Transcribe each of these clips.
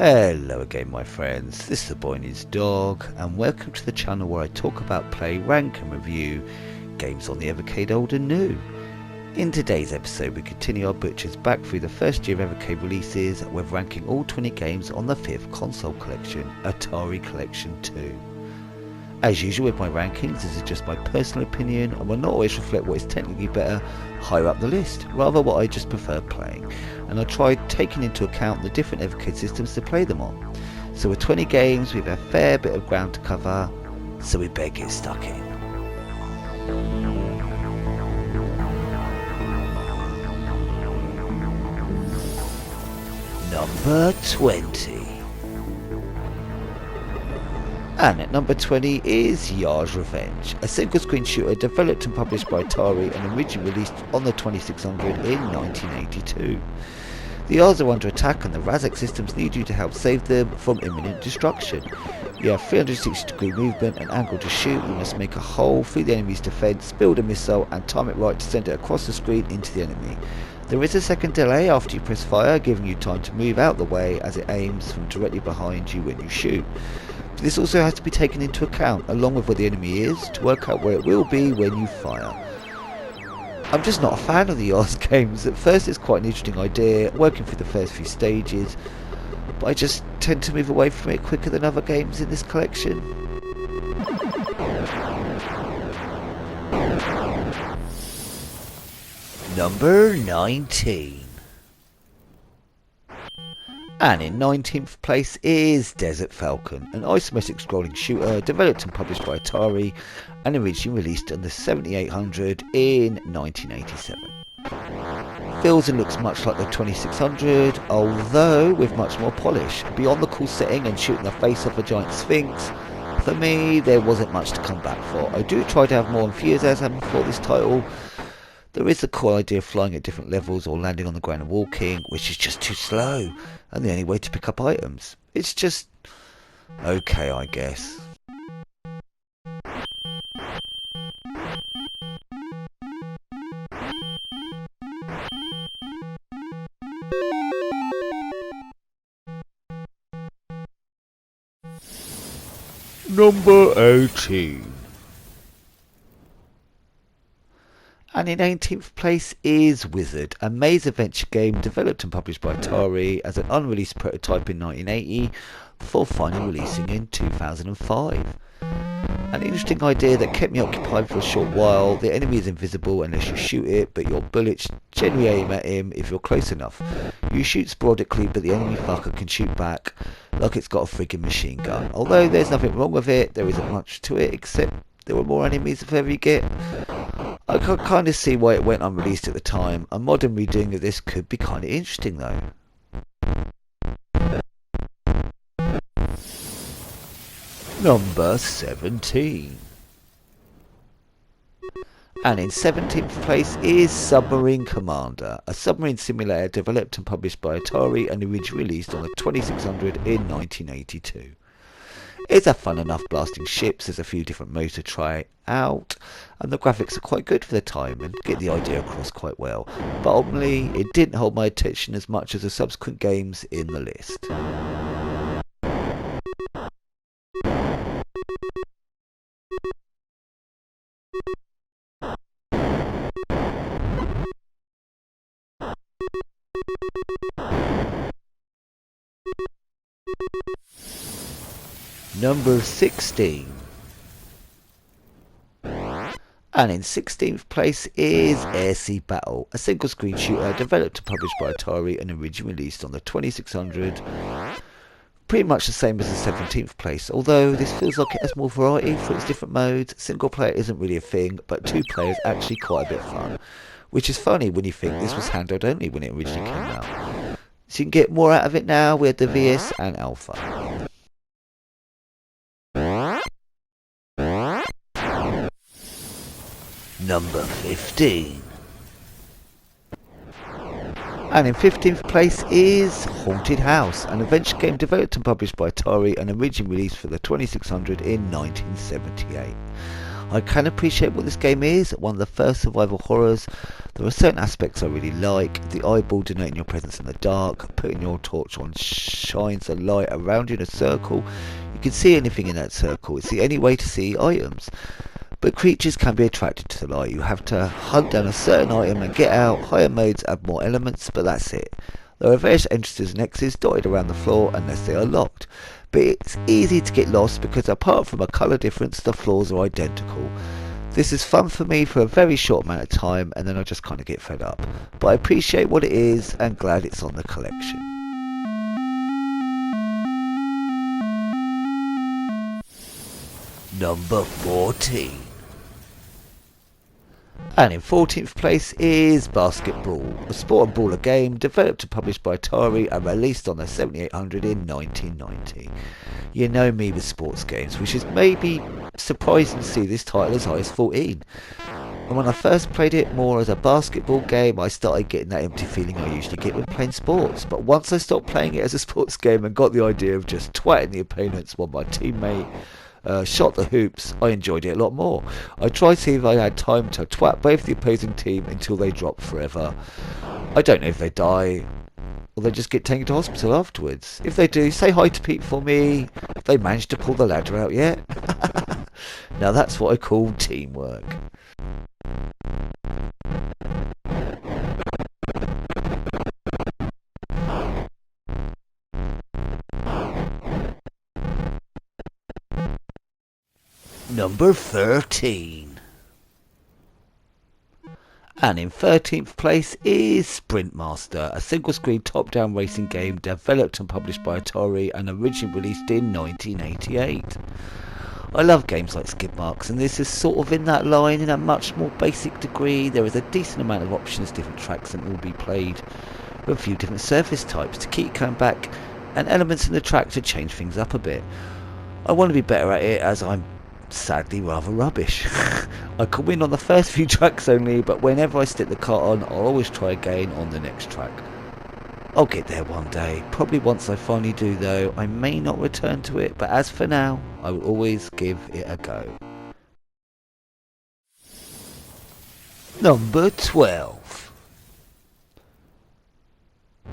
Hello again my friends, this is the Boy Needs Dog and welcome to the channel where I talk about, play, rank and review games on the Evercade old and new. In today's episode we continue our butchers back through the first year of Evercade releases with ranking all 20 games on the 5th console collection, Atari Collection 2. As usual with my rankings, this is just my personal opinion and will not always reflect what is technically better higher up the list, rather what I just prefer playing, and I tried taking into account the different Evercade systems to play them on. So with 20 games we have a fair bit of ground to cover, so we better get stuck in. Number 20. And at number 20 is Yar's Revenge, a single screen shooter developed and published by Atari and originally released on the 2600 in 1982. The Yars are under attack and the Razak systems need you to help save them from imminent destruction. You have 360 degree movement and angle to shoot. You must make a hole through the enemy's defense, build a missile and time it right to send it across the screen into the enemy. There is a second delay after you press fire, giving you time to move out the way as it aims from directly behind you when you shoot. This also has to be taken into account along with where the enemy is to work out where it will be when you fire. I'm just not a fan of the Yars games. At first it's quite an interesting idea, working through the first few stages, but I just tend to move away from it quicker than other games in this collection. Number 19. And in 19th place is Desert Falcon, an isometric scrolling shooter developed and published by Atari and originally released on the 7800 in 1987. Feels and looks much like the 2600, although with much more polish. Beyond the cool setting and shooting the face off a giant sphinx, for me there wasn't much to come back for. I do try to have more enthusiasm for this title. There is the cool idea of flying at different levels or landing on the ground and walking, which is just too slow, and the only way to pick up items. It's just okay, I guess. Number 18. And in 18th place is Wizard, a maze adventure game developed and published by Atari as an unreleased prototype in 1980 before finally releasing in 2005. An interesting idea that kept me occupied for a short while. The enemy is invisible unless you shoot it, but your bullets generally aim at him if you're close enough. You shoot sporadically, but the enemy fucker can shoot back like it's got a friggin' machine gun. Although there's nothing wrong with it, there isn't much to it except there were more enemies the further you get. I can kind of see why it went unreleased at the time. A modern redoing of this could be kind of interesting though. Number 17. And in 17th place is Submarine Commander, a submarine simulator developed and published by Atari and originally released on the 2600 in 1982. It's a fun enough blasting ships, there's a few different modes to try out, and the graphics are quite good for the time and get the idea across quite well, but ultimately it didn't hold my attention as much as the subsequent games in the list. Number 16. And in 16th place is Air Sea Battle, a single screen shooter developed and published by Atari and originally released on the 2600. Pretty much the same as the 17th place, although this feels like it has more variety for its different modes. Single player isn't really a thing, but two players actually quite a bit fun, which is funny when you think this was handheld only when it originally came out. So you can get more out of it now with the VS and Alpha. Number 15. And in 15th place is Haunted House, an adventure game developed and published by Atari and originally released for the 2600 in 1978. I can appreciate what this game is, one of the first survival horrors. There are certain aspects I really like. The eyeball denoting your presence in the dark, putting your torch on shines a light around you in a circle. You can see anything in that circle. It's the only way to see items. But creatures can be attracted to the light. You have to hunt down a certain item and get out. Higher modes add more elements, but that's it. There are various entrances and exits dotted around the floor unless they are locked. But it's easy to get lost because apart from a colour difference, the floors are identical. This is fun for me for a very short amount of time and then I just kind of get fed up. But I appreciate what it is and glad it's on the collection. Number 14. And in 14th place is Basketball, a sport and baller game developed and published by Atari and released on the 7800 in 1990. You know me with sports games, which is maybe surprising to see this title as high as 14. And when I first played it more as a basketball game, I started getting that empty feeling I usually get when playing sports. But once I stopped playing it as a sports game and got the idea of just twatting the opponents while my teammate shot the hoops, I enjoyed it a lot more. I tried to see if I had time to twat both the opposing team until they dropped forever. I don't know if they die or they just get taken to hospital afterwards. If they do, say hi to Pete for me. Have they managed to pull the ladder out yet? Now that's what I call teamwork. Number 13. And in 13th place is Sprint Master, a single-screen top-down racing game developed and published by Atari and originally released in 1988. I love games like Skid Marks, and this is sort of in that line in a much more basic degree. There is a decent amount of options, different tracks that will be played with a few different surface types to keep coming back, and elements in the track to change things up a bit. I want to be better at it as I'm sadly rather rubbish. I can win on the first few tracks only, but whenever I stick the cart on, I'll always try again on the next track. I'll get there one day, probably once I finally do though. I may not return to it, but as for now, I will always give it a go. Number 12.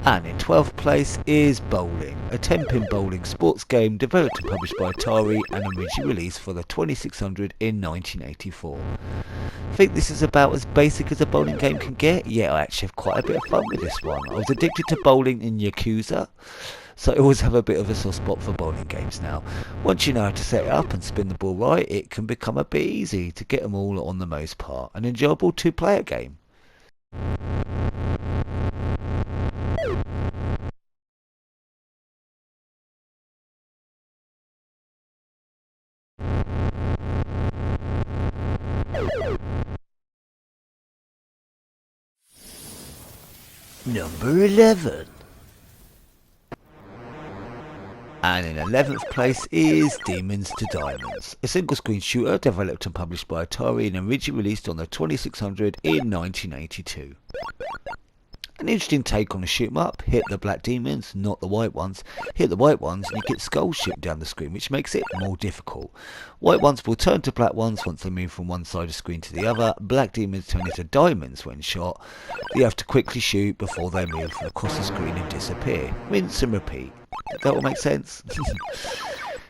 And in 12th place is Bowling, a 10-pin bowling sports game developed and published by Atari and originally released for the 2600 in 1984. I think this is about as basic as a bowling game can get, yet I actually have quite a bit of fun with this one. I was addicted to bowling in Yakuza, so I always have a bit of a soft spot for bowling games now. Once you know how to set it up and spin the ball right, it can become a bit easy to get them all on the most part. An enjoyable two-player game. Number 11. And in 11th place is Demons to Diamonds, a single screen shooter developed and published by Atari and originally released on the 2600 in 1982. An interesting take on a shoot 'em up. Hit the black demons, not the white ones. Hit the white ones and you get skulls shooting down the screen, which makes it more difficult. White ones will turn to black ones once they move from one side of the screen to the other. Black demons turn into diamonds when shot. You have to quickly shoot before they move across the screen and disappear. Rinse and repeat. That will make sense.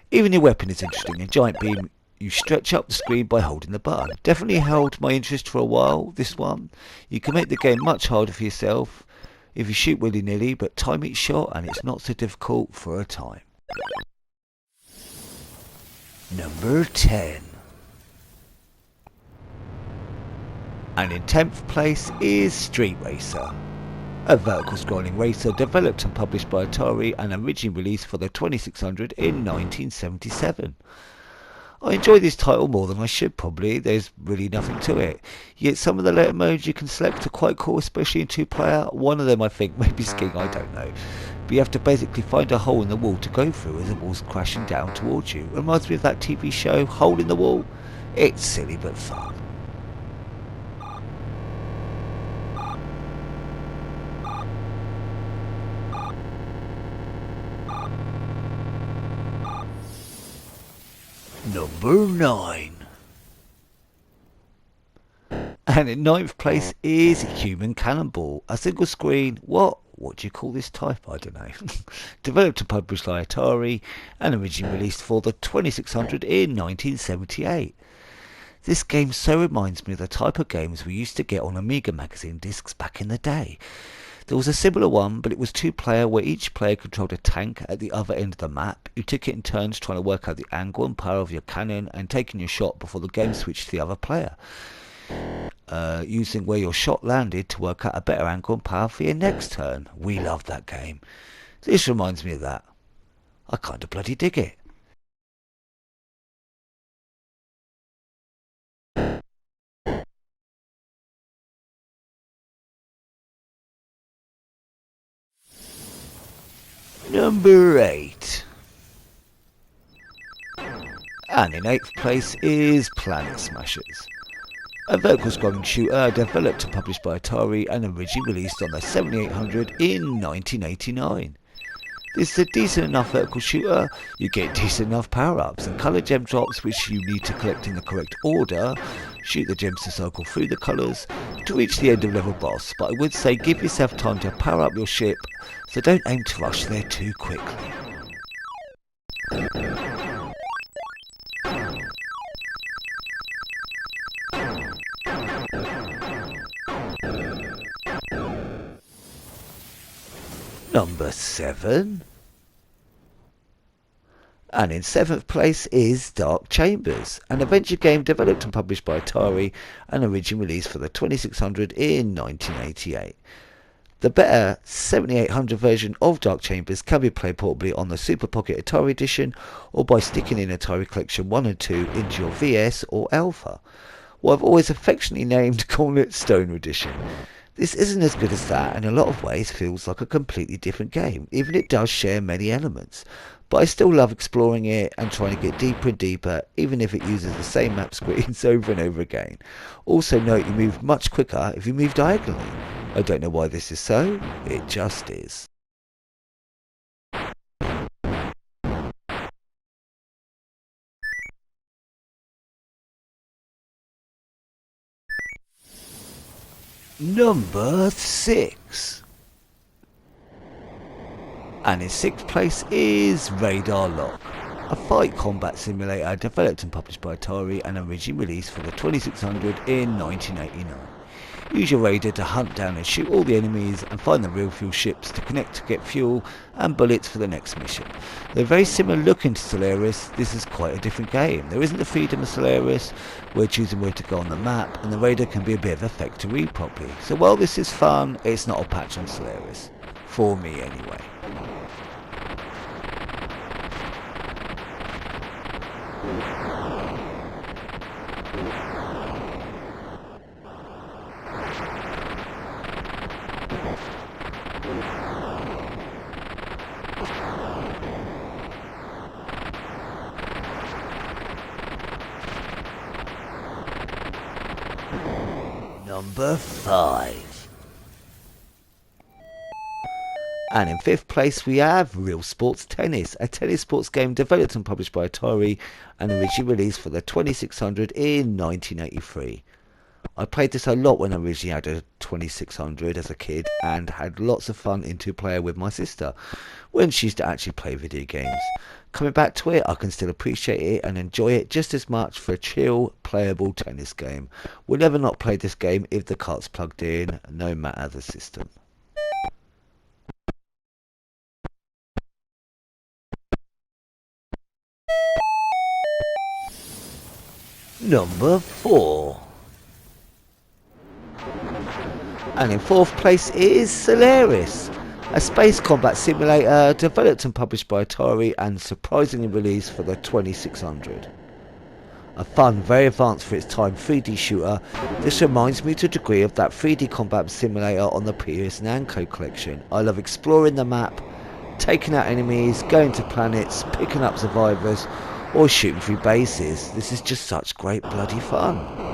Even your weapon is interesting. A giant beam you stretch up the screen by holding the button. Definitely held my interest for a while, this one. You can make the game much harder for yourself if you shoot willy-nilly, but time each shot and it's not so difficult for a time. Number 10. And in 10th place is Street Racer, a vertical scrolling racer developed and published by Atari and originally released for the 2600 in 1977. I enjoy this title more than I should probably. There's really nothing to it. Yet some of the later modes you can select are quite cool, especially in two-player. One of them I think may be skiing, I don't know. But you have to basically find a hole in the wall to go through as the wall's crashing down towards you. It reminds me of that TV show, Hole in the Wall. It's silly but fun. Number 9. And in ninth place is Human Cannonball, a single screen, what do you call this type? I don't know. Developed and published by Atari and originally released for the 2600 in 1978. This game so reminds me of the type of games we used to get on Amiga magazine discs back in the day. There was a similar one, but it was two-player where each player controlled a tank at the other end of the map. You took it in turns trying to work out the angle and power of your cannon and taking your shot before the game switched to the other player. Using where your shot landed to work out a better angle and power for your next turn. We loved that game. This reminds me of that. I kind of bloody dig it. Number 8. And in 8th place is Planet Smashers, a vertical scrolling shooter developed and published by Atari and originally released on the 7800 in 1989. This is a decent enough vertical shooter. You get decent enough power-ups and colour gem drops which you need to collect in the correct order. Shoot the gems to cycle through the colours to reach the end of level boss, but I would say give yourself time to power up your ship, so don't aim to rush there too quickly. Number 7. And in 7th place is Dark Chambers, an adventure game developed and published by Atari and originally released for the 2600 in 1988. The better 7800 version of Dark Chambers can be played portably on the Super Pocket Atari Edition or by sticking in Atari Collection 1 and 2 into your VS or Alpha, what I've always affectionately named Cornet Stoner Edition. This isn't as good as that and in a lot of ways feels like a completely different game, even it does share many elements. But I still love exploring it and trying to get deeper and deeper, even if it uses the same map screens over and over again. Also note you move much quicker if you move diagonally. I don't know why this is so, it just is. Number 6. And in 6th place is Radar Lock, a fight combat simulator developed and published by Atari and originally released for the 2600 in 1989. Use your radar to hunt down and shoot all the enemies and find the real fuel ships to connect to get fuel and bullets for the next mission. They're very similar looking to Solaris. This is quite a different game. There isn't the freedom of Solaris, we're choosing where to go on the map, and the radar can be a bit of a feck to read properly. So while this is fun, it's not a patch on Solaris. For me anyway. Number 5. And in 5th place we have Real Sports Tennis, a tennis sports game developed and published by Atari and originally released for the 2600 in 1983. I played this a lot when I originally had a 2600 as a kid and had lots of fun in two-player with my sister when she used to actually play video games. Coming back to it, I can still appreciate it and enjoy it just as much for a chill, playable tennis game. We'll never not play this game if the cart's plugged in, no matter the system. Number 4. And in 4th place is Salamis, a space combat simulator developed and published by Atari and surprisingly released for the 2600. A fun, very advanced for its time 3D shooter, this reminds me to a degree of that 3D combat simulator on the previous Namco collection. I love exploring the map, taking out enemies, going to planets, picking up survivors, or shooting through bases. This is just such great bloody fun.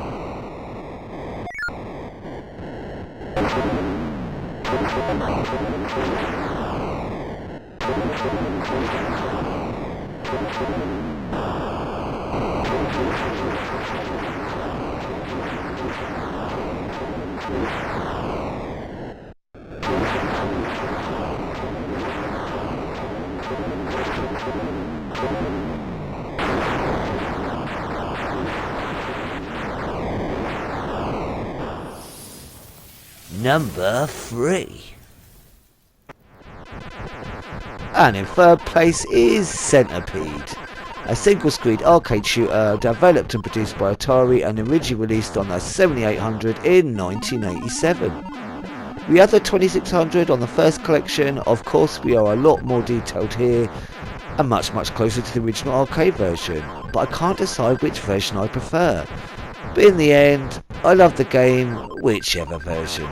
Number 3. And in third place is Centipede, a single-screen arcade shooter developed and produced by Atari and originally released on the 7800 in 1987. We have the 2600 on the first collection. Of course, we are a lot more detailed here and much closer to the original arcade version, but I can't decide which version I prefer. But in the end, I love the game, whichever version.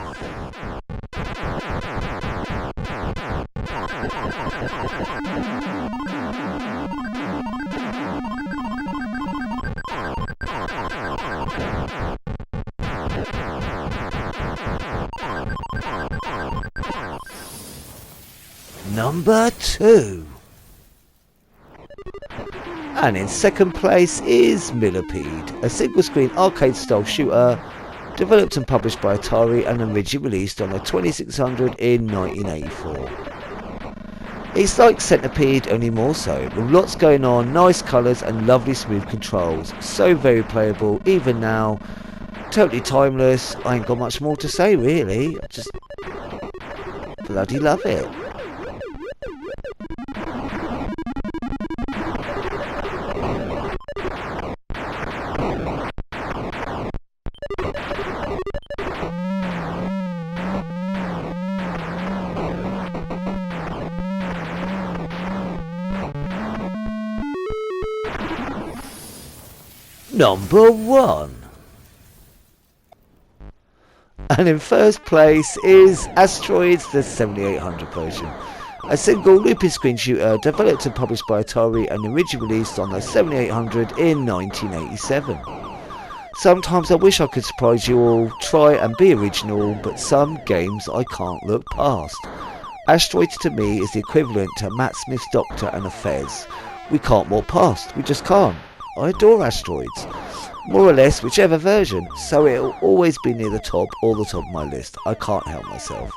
Number 2. And in second place is Millipede, a single-screen arcade-style shooter developed and published by Atari and originally released on the 2600 in 1984. It's like Centipede, only more so, with lots going on, nice colours and lovely smooth controls. So very playable, even now. Totally timeless. I ain't got much more to say really. I just bloody love it. Number 1. And in first place is Asteroid, the 7800 version, a single looping screen shooter developed and published by Atari and originally released on the 7800 in 1987. Sometimes I wish I could surprise you all, try and be original, but some games I can't look past. Asteroid to me is the equivalent to Matt Smith's Doctor and a Fez. We can't walk past, we just can't. I adore Asteroids, more or less whichever version, so it'll always be near the top or the top of my list. I can't help myself.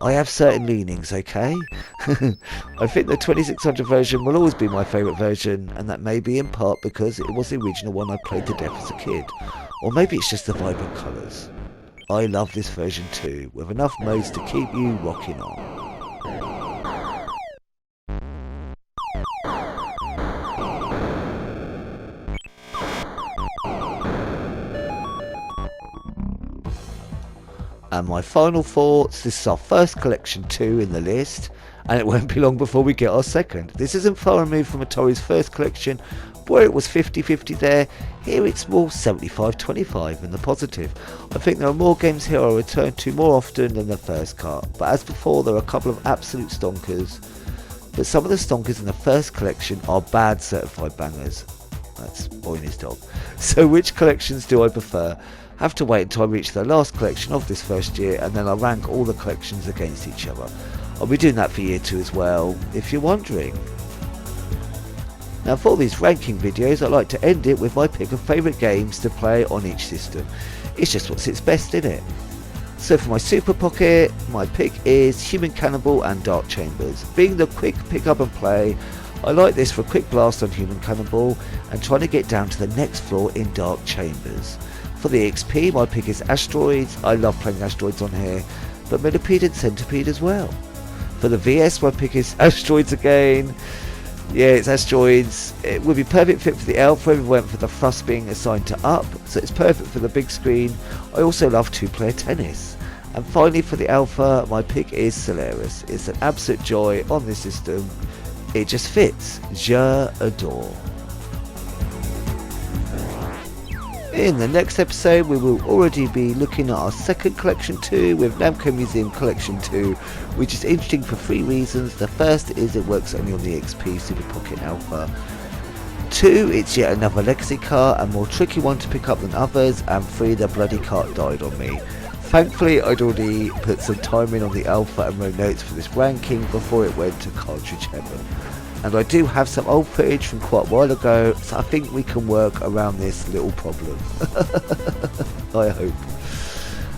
I have certain leanings, okay? I think the 2600 version will always be my favourite version, and that may be in part because it was the original one I played to death as a kid. Or maybe it's just the vibrant colours. I love this version too, with enough modes to keep you rocking on. And my final thoughts, this is our first collection 2 in the list, and it won't be long before we get our second. This isn't far removed from Atari's first collection, where it was 50-50 there. Here it's more 75-25 in the positive. I think there are more games here I'll return to more often than the first cut, but as before there are a couple of absolute stonkers. But some of the stonkers in the first collection are bad certified bangers. That's Boy and his dog. So which collections do I prefer? Have to wait until I reach the last collection of this first year, and then I'll rank all the collections against each other. I'll be doing that for year 2 as well, if you're wondering. Now for these ranking videos, I like to end it with my pick of favourite games to play on each system. It's just what sits best in it. So for my Super Pocket, my pick is Human Cannonball and Dark Chambers. Being the quick pick up and play, I like this for a quick blast on Human Cannonball and trying to get down to the next floor in Dark Chambers. For the XP, my pick is Asteroids. I love playing Asteroids on here, but Millipede and Centipede as well. For the VS, my pick is Asteroids again. Yeah, it's Asteroids. It would be perfect fit for the Alpha. We went for the thrust being assigned to up, so it's perfect for the big screen. I also love 2-player tennis. And finally for the Alpha, my pick is Salamis. It's an absolute joy on this system. It just fits. Je adore. In the next episode we will already be looking at our second collection 2 with Namco Museum Collection 2, which is interesting for 3 reasons. The first is it works only on the XP Super Pocket Alpha. 2, it's yet another legacy cart, a more tricky one to pick up than others, and 3, the bloody cart died on me. Thankfully I'd already put some time in on the Alpha and wrote notes for this ranking before it went to cartridge heaven. And I do have some old footage from quite a while ago, so I think we can work around this little problem. I hope.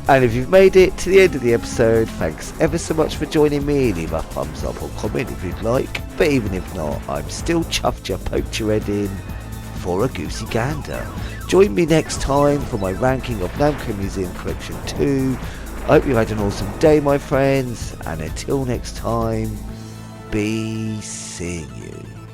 And if you've made it to the end of the episode, thanks ever so much for joining me. Leave a thumbs up or comment if you'd like. But even if not, I'm still chuffed you poked your head in for a goosey gander. Join me next time for my ranking of Namco Museum Collection 2. I hope you had an awesome day, my friends. And until next time, be seeing you.